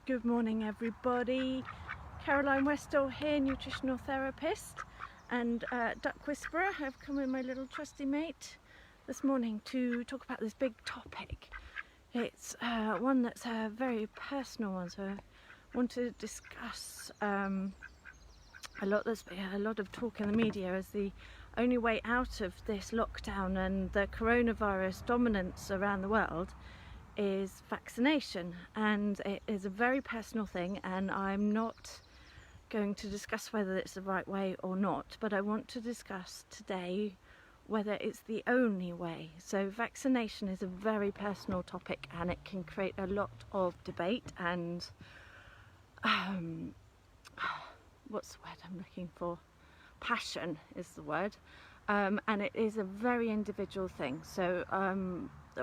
Good morning everybody. Caroline Westall here, nutritional therapist and duck whisperer. I've come with my little trusty mate this morning to talk about this big topic. It's one that's a very personal one, so I want to discuss there's been a lot of talk in the media as the only way out of this lockdown and the coronavirus dominance around the world is vaccination, and it is a very personal thing, and I'm not going to discuss whether it's the right way or not, but I want to discuss today whether it's the only way. So vaccination is a very personal topic and it can create a lot of debate and what's the word I'm looking for? Passion is the word. And it is a very individual thing. So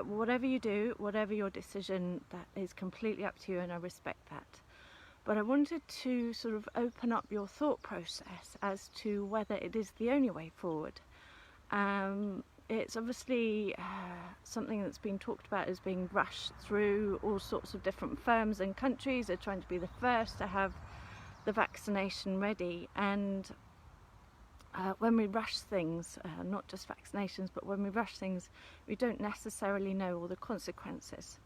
whatever you do, whatever your decision, that is completely up to you, and I respect that. But I wanted to sort of open up your thought process as to whether it is the only way forward. It's obviously something that's been talked about as being rushed through. All sorts of different firms and countries are trying to be the first to have the vaccination ready, and when we rush things, not just vaccinations, but when we rush things, we don't necessarily know all the consequences.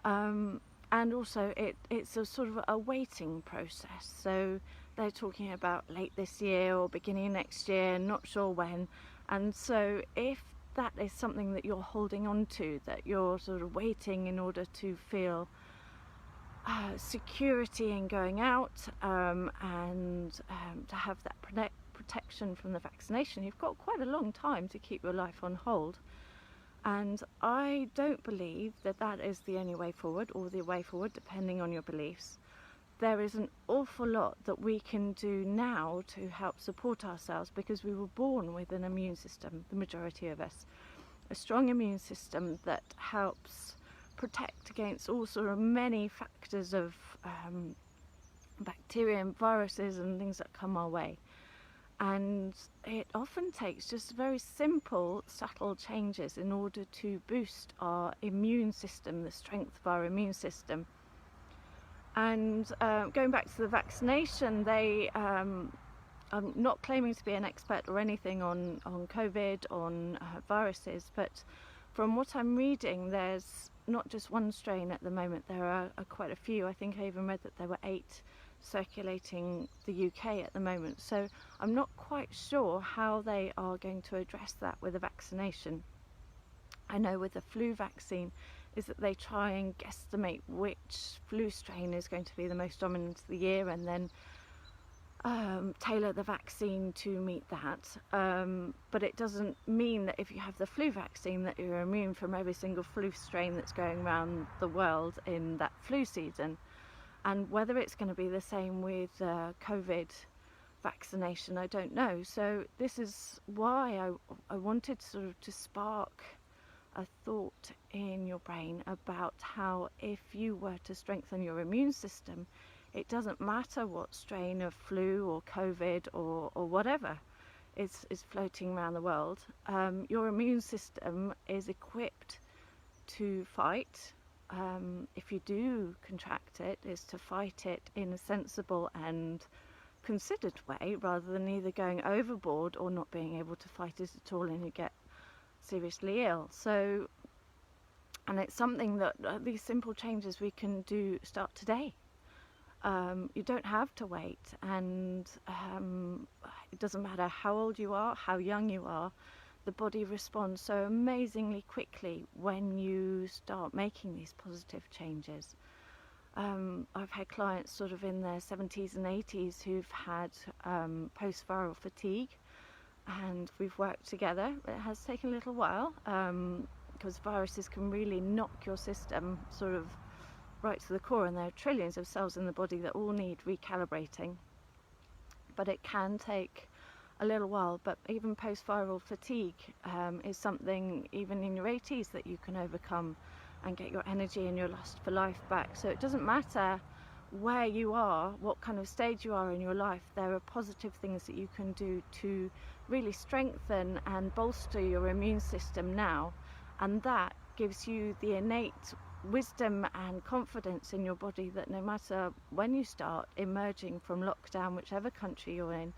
And also it's a sort of a waiting process. So they're talking about late this year or beginning next year, not sure when. And so if that is something that you're holding on to, that you're sort of waiting in order to feel security in going out and to have that protection from the vaccination, you've got quite a long time to keep your life on hold. And I don't believe that that is the only way forward, or the way forward depending on your beliefs. There is an awful lot that we can do now to help support ourselves, because we were born with an immune system, the majority of us, a strong immune system that helps protect against all sort of many factors of bacteria and viruses and things that come our way. And it often takes just very simple, subtle changes in order to boost our immune system, the strength of our immune system. And going back to the vaccination, I'm not claiming to be an expert or anything on COVID, on viruses, but from what I'm reading, there's not just one strain at the moment, there are quite a few. I think I even read that there were 8 circulating the UK at the moment. So I'm not quite sure how they are going to address that with a vaccination. I know with the flu vaccine is that they try and guesstimate which flu strain is going to be the most dominant of the year, and then tailor the vaccine to meet that. But it doesn't mean that if you have the flu vaccine that you're immune from every single flu strain that's going around the world in that flu season. And whether it's going to be the same with COVID vaccination, I don't know. So this is why I wanted sort of to spark a thought in your brain about how, if you were to strengthen your immune system, it doesn't matter what strain of flu or COVID or whatever is floating around the world, your immune system is equipped to fight. If you do contract it, is to fight it in a sensible and considered way, rather than either going overboard or not being able to fight it at all and you get seriously ill. So, and it's something that these simple changes we can do start today. You don't have to wait, and it doesn't matter how old you are, how young you are, the body responds so amazingly quickly when you start making these positive changes. I've had clients sort of in their 70s and 80s who've had post-viral fatigue, and we've worked together. It has taken a little while because viruses can really knock your system sort of right to the core, and there are trillions of cells in the body that all need recalibrating. But it can take a little while. But even post-viral fatigue is something even in your 80s that you can overcome and get your energy and your lust for life back. So it doesn't matter where you are, what kind of stage you are in your life, there are positive things that you can do to really strengthen and bolster your immune system now, and that gives you the innate wisdom and confidence in your body that no matter when you start emerging from lockdown, whichever country you're in,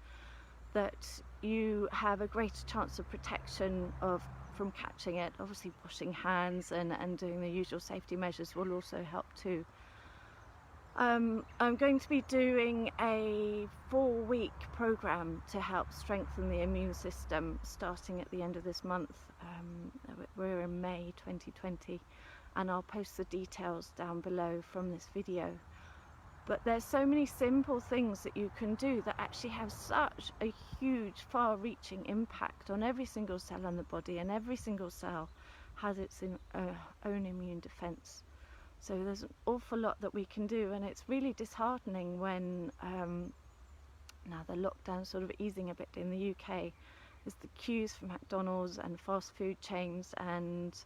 that you have a greater chance of protection from catching it. Obviously washing hands and doing the usual safety measures will also help too. I'm going to be doing a 4-week program to help strengthen the immune system starting at the end of this month. We're in May 2020, and I'll post the details down below from this video. But there's so many simple things that you can do that actually have such a huge, far-reaching impact on every single cell in the body, and every single cell has its own immune defense. So there's an awful lot that we can do, and it's really disheartening when now the lockdown's sort of easing a bit in the UK, is the queues for McDonald's and fast food chains, and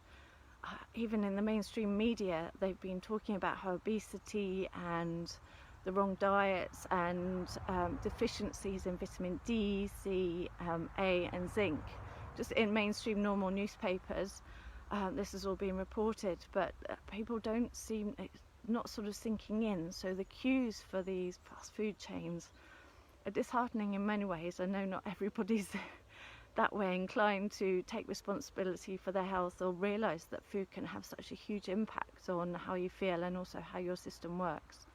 even in the mainstream media they've been talking about how obesity and the wrong diets and deficiencies in vitamin D, C, A and zinc, just in mainstream normal newspapers. This has all been reported, but people don't seem, it's not sort of sinking in. So the queues for these fast food chains are disheartening in many ways. I know not everybody's that way inclined to take responsibility for their health or realise that food can have such a huge impact on how you feel and also how your system works.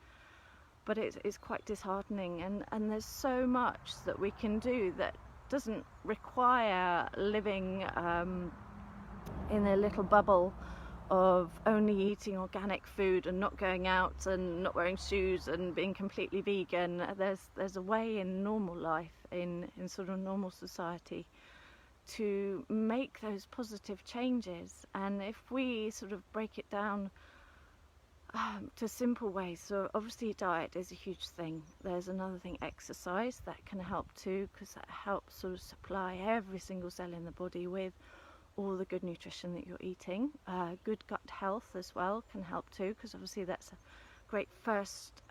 But it's quite disheartening, and there's so much that we can do that doesn't require living in a little bubble of only eating organic food and not going out and not wearing shoes and being completely vegan. There's a way in normal life, in sort of normal society, to make those positive changes. And if we sort of break it down to simple ways, so obviously diet is a huge thing. There's another thing, exercise, that can help too, because that helps sort of supply every single cell in the body with all the good nutrition that you're eating. Good gut health as well can help too, because obviously that's a great first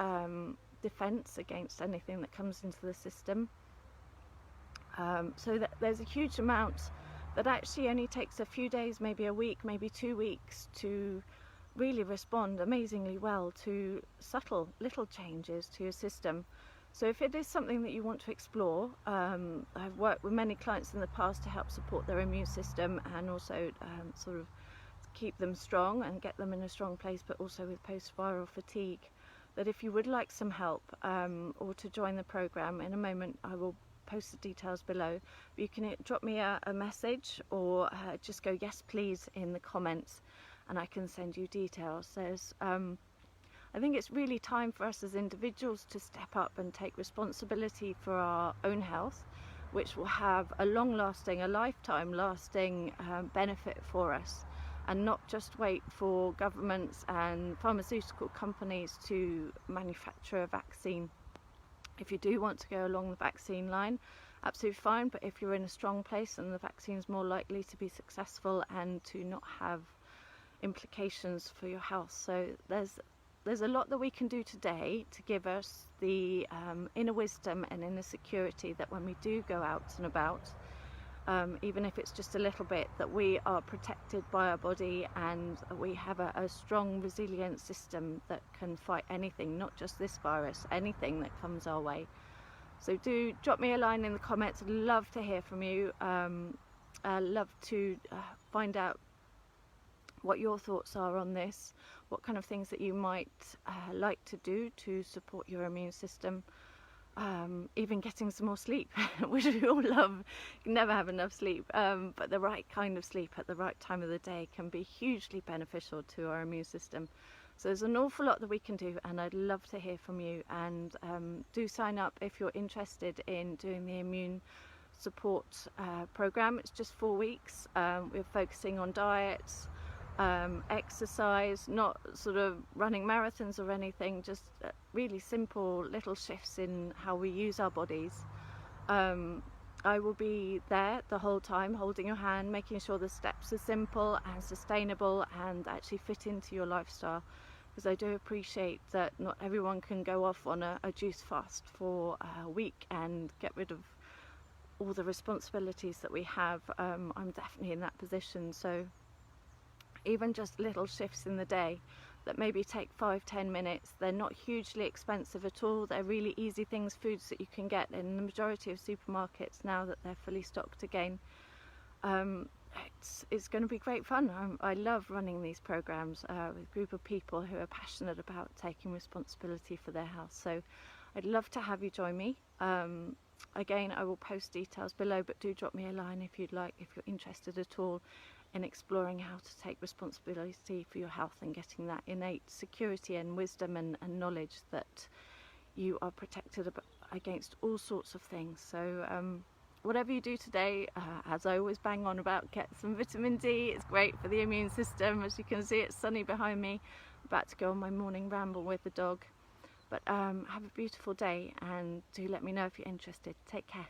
defense against anything that comes into the system. So that there's a huge amount that actually only takes a few days, maybe a week, maybe 2 weeks, to really respond amazingly well to subtle little changes to your system. So if it is something that you want to explore, I've worked with many clients in the past to help support their immune system and also sort of keep them strong and get them in a strong place, but also with post-viral fatigue. That if you would like some help or to join the program, in a moment I will post the details below. You can drop me a message or just go yes please in the comments, and I can send you details. I think it's really time for us as individuals to step up and take responsibility for our own health, which will have a long-lasting, a lifetime-lasting benefit for us, and not just wait for governments and pharmaceutical companies to manufacture a vaccine. If you do want to go along the vaccine line, absolutely fine, but if you're in a strong place, then the vaccine is more likely to be successful and to not have implications for your health. So there's a lot that we can do today to give us the inner wisdom and inner security that when we do go out and about, even if it's just a little bit, that we are protected by our body and we have a strong, resilient system that can fight anything, not just this virus, anything that comes our way. So do drop me a line in the comments. I'd love to hear from you. I'd love to find out what your thoughts are on this, what kind of things that you might like to do to support your immune system, even getting some more sleep, which we all love. You can never have enough sleep, but the right kind of sleep at the right time of the day can be hugely beneficial to our immune system. So there's an awful lot that we can do, and I'd love to hear from you. And do sign up if you're interested in doing the immune support program. It's just 4 weeks. We're focusing on diets, exercise, not sort of running marathons or anything, just really simple little shifts in how we use our bodies. I will be there the whole time, holding your hand, making sure the steps are simple and sustainable and actually fit into your lifestyle, because I do appreciate that not everyone can go off on a juice fast for a week and get rid of all the responsibilities that we have. I'm definitely in that position, so even just little shifts in the day that maybe take 5-10 minutes. They're not hugely expensive at all. They're really easy things, foods that you can get in the majority of supermarkets now that they're fully stocked again. It's going to be great fun. I love running these programs with a group of people who are passionate about taking responsibility for their health. So I'd love to have you join me. Again, I will post details below, but do drop me a line if you'd like, if you're interested at all in exploring how to take responsibility for your health and getting that innate security and wisdom and knowledge that you are protected against all sorts of things. So whatever you do today, as I always bang on about, get some vitamin D. It's great for the immune system. As you can see, it's sunny behind me. I'm about to go on my morning ramble with the dog. But have a beautiful day, and do let me know if you're interested. Take care.